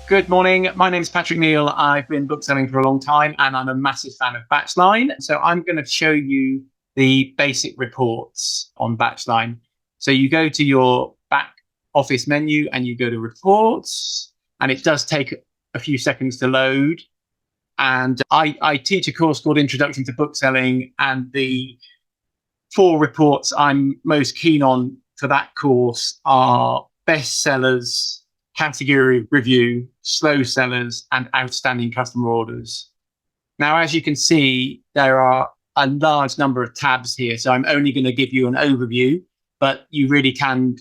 Good morning. My name is Patrick Neal. I've been bookselling for a long time and I'm a massive fan of Batchline. So I'm going to show you the basic reports on Batchline. So you go to your back office menu and you go to reports, and it does take a few seconds to load. And I teach a course called Introduction to Bookselling, and the 4 reports I'm most keen on for that course are bestsellers, category review, slow sellers, and outstanding customer orders. Now, as you can see, there are a large number of tabs here, so I'm only going to give you an overview, but you really can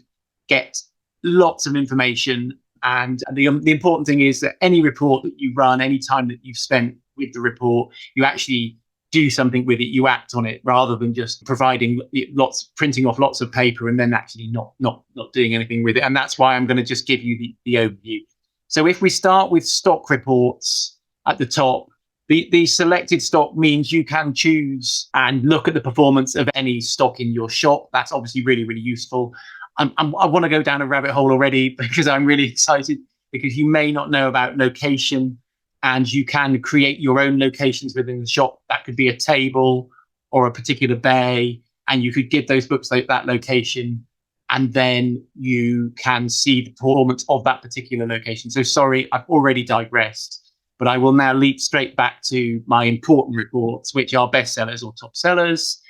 get lots of information. And the important thing is that any report that you run, any time that you've spent with the report, you actually do something with it, you act on it, rather than just printing off lots of paper and then actually not doing anything with it. And that's why I'm going to just give you the overview. So if we start with stock reports at the top, the selected stock means you can choose and look at the performance of any stock in your shop. That's obviously really, really useful. I want to go down a rabbit hole already because I'm really excited, because you may not know about location, and you can create your own locations within the shop. That could be a table or a particular bay, and you could give those books that location, and then you can see the performance of that particular location. So sorry, I've already digressed, but I will now leap straight back to my important reports, which are bestsellers or top sellers.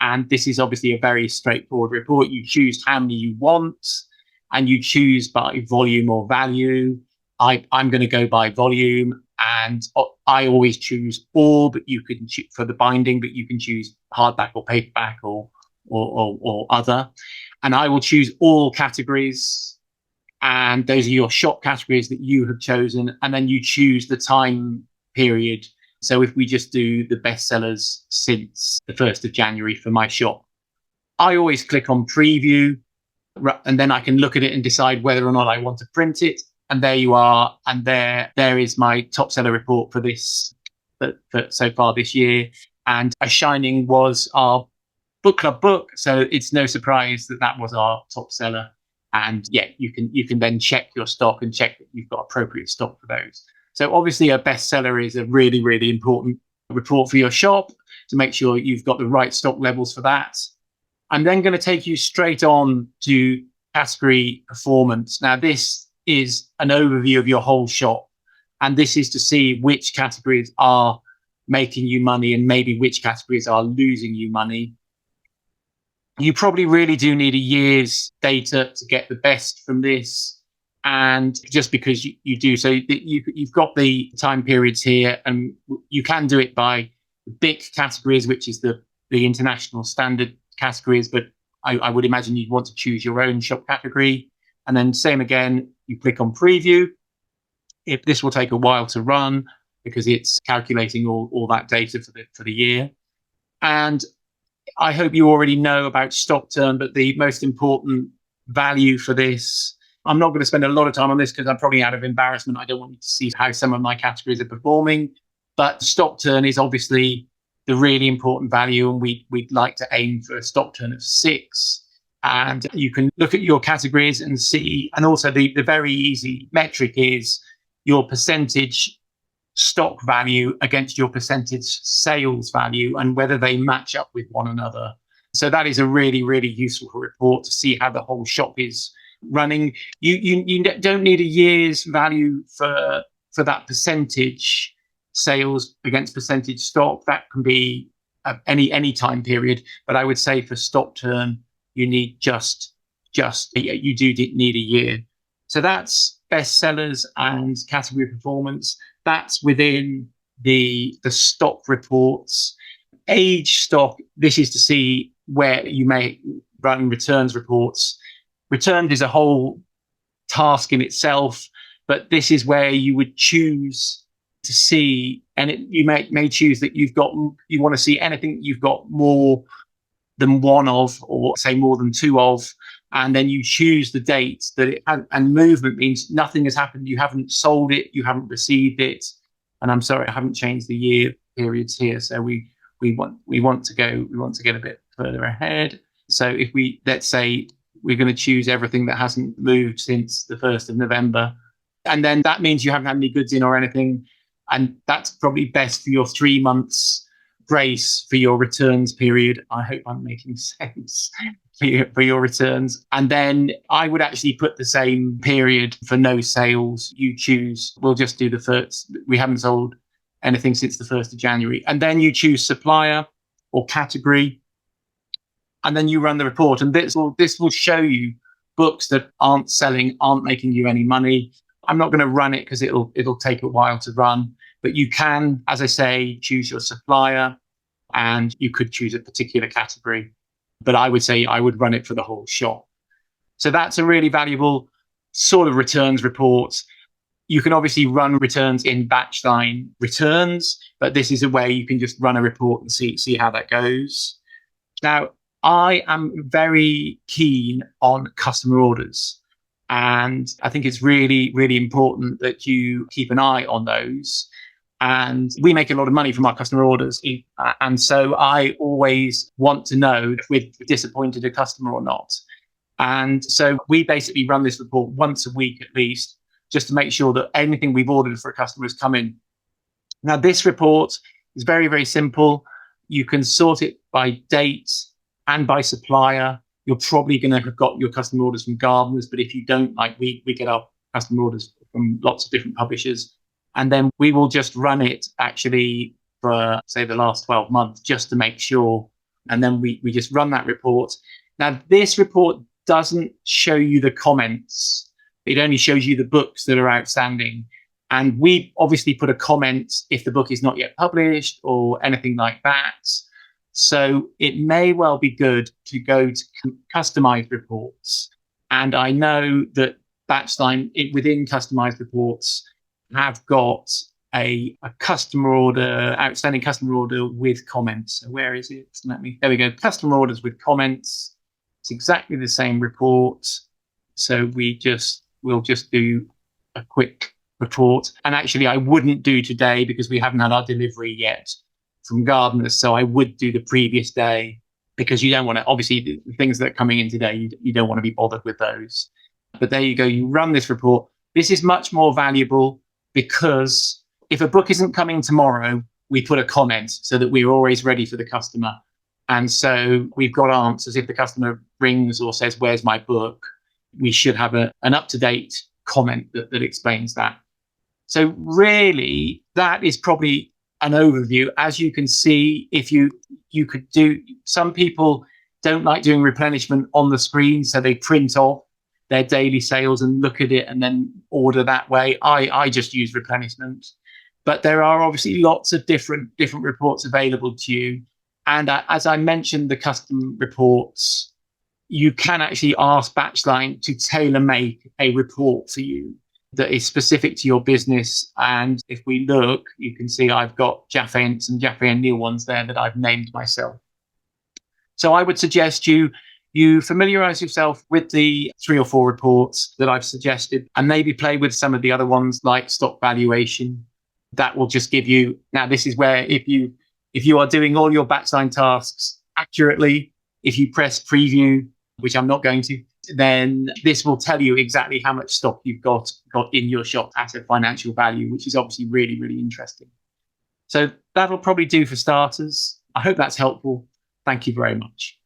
And this is obviously a very straightforward report. You choose how many you want, and you choose by volume or value. I'm going to go by volume, and I always choose all, but you can choose for the binding, but you can choose hardback or paperback or other. And I will choose all categories, and those are your shop categories that you have chosen. And then you choose the time period. So if we just do the bestsellers since the 1st of January for my shop, I always click on preview, and then I can look at it and decide whether or not I want to print it. And there you are. And there is my top seller report for this, for so far this year. And A Shining was our book club book. So it's no surprise that was our top seller. And yeah, you can then check your stock and check that you've got appropriate stock for those. So obviously a bestseller is a really, really important report for your shop to make sure you've got the right stock levels for that. I'm then going to take you straight on to category performance. Now, this is an overview of your whole shop, and this is to see which categories are making you money and maybe which categories are losing you money. You probably really do need a year's data to get the best from this. And just because you do, so you've got the time periods here, and you can do it by BIC categories, which is the international standard categories, but I would imagine you'd want to choose your own shop category. And then same again, you click on preview. If this will take a while to run because it's calculating all that data for the year. And I hope you already know about stock turn, but the most important value for this, I'm not going to spend a lot of time on this because I'm probably out of embarrassment. I don't want you to see how some of my categories are performing, but stock turn is obviously the really important value, and we'd like to aim for a stock turn of 6. And you can look at your categories and see, and also the very easy metric is your percentage stock value against your percentage sales value and whether they match up with one another. So that is a really, really useful report to see how the whole shop is running. You don't need a year's value for that percentage sales against percentage stock. That can be any time period, but I would say for stock turn, you need you do need a year. So that's bestsellers and category performance. That's within the stock reports. Age stock, this is to see where you may run returns reports. Returns is a whole task in itself, but this is where you would choose to see, and you may choose that you want to see anything you've got more than one of, or say more than 2 of, and then you choose the dates that it had, and movement means nothing has happened. You haven't sold it, you haven't received it. And I'm sorry, I haven't changed the year periods here. So we want to get a bit further ahead. So if let's say we're going to choose everything that hasn't moved since the 1st of November, And then that means you haven't had any goods in or anything. And that's probably best for your 3 months grace for your returns period. I hope I'm making sense for your returns. And then I would actually put the same period for no sales. You choose, we'll just do the first. We haven't sold anything since the 1st of January. And then you choose supplier or category. And then you run the report. And this will show you books that aren't selling, aren't making you any money. I'm not going to run it because it'll take a while to run. But you can, as I say, choose your supplier, and you could choose a particular category. But I would say I would run it for the whole shop. So that's a really valuable sort of returns report. You can obviously run returns in Batchline returns, but this is a way you can just run a report and see how that goes. Now, I am very keen on customer orders. And I think it's really, really important that you keep an eye on those. And we make a lot of money from our customer orders. And so I always want to know if we've disappointed a customer or not. And so we basically run this report once a week at least, just to make sure that anything we've ordered for a customer has come in. Now, this report is very, very simple. You can sort it by date and by supplier. You're probably going to have got your customer orders from gardeners, but if you don't, like we get our customer orders from lots of different publishers. And then we will just run it actually for, say, the last 12 months, just to make sure. And then we just run that report. Now, this report doesn't show you the comments. It only shows you the books that are outstanding. And we obviously put a comment if the book is not yet published or anything like that. So it may well be good to go to customized reports. And I know that Batchline within customized reports have got a customer order, outstanding customer order with comments. So where is it? There we go. Customer orders with comments. It's exactly the same report. So we'll just do a quick report. And actually, I wouldn't do today because we haven't had our delivery yet from gardeners. So I would do the previous day because you don't want to, obviously, the things that are coming in today, you don't want to be bothered with those. But there you go. You run this report. This is much more valuable because if a book isn't coming tomorrow, we put a comment so that we're always ready for the customer. And so we've got answers. If the customer rings or says, "Where's my book?" we should have an up-to-date comment that explains that. So really, that is probably an overview. As you can see, if you could do, some people don't like doing replenishment on the screen, so they print off their daily sales and look at it and then order that way. I just use replenishment. But there are obviously lots of different reports available to you. And as I mentioned, the custom reports, you can actually ask Batchline to tailor make a report for you that is specific to your business. And if we look, you can see I've got Jaffe and some Jaffe and Neal ones there that I've named myself. So I would suggest you familiarize yourself with the 3 or 4 reports that I've suggested, and maybe play with some of the other ones like stock valuation. That will just give you, now this is where if you are doing all your Batchline tasks accurately, if you press preview, which I'm not going to, then this will tell you exactly how much stock you've got in your shop at a financial value, which is obviously really, really interesting. So that'll probably do for starters. I hope that's helpful. Thank you very much.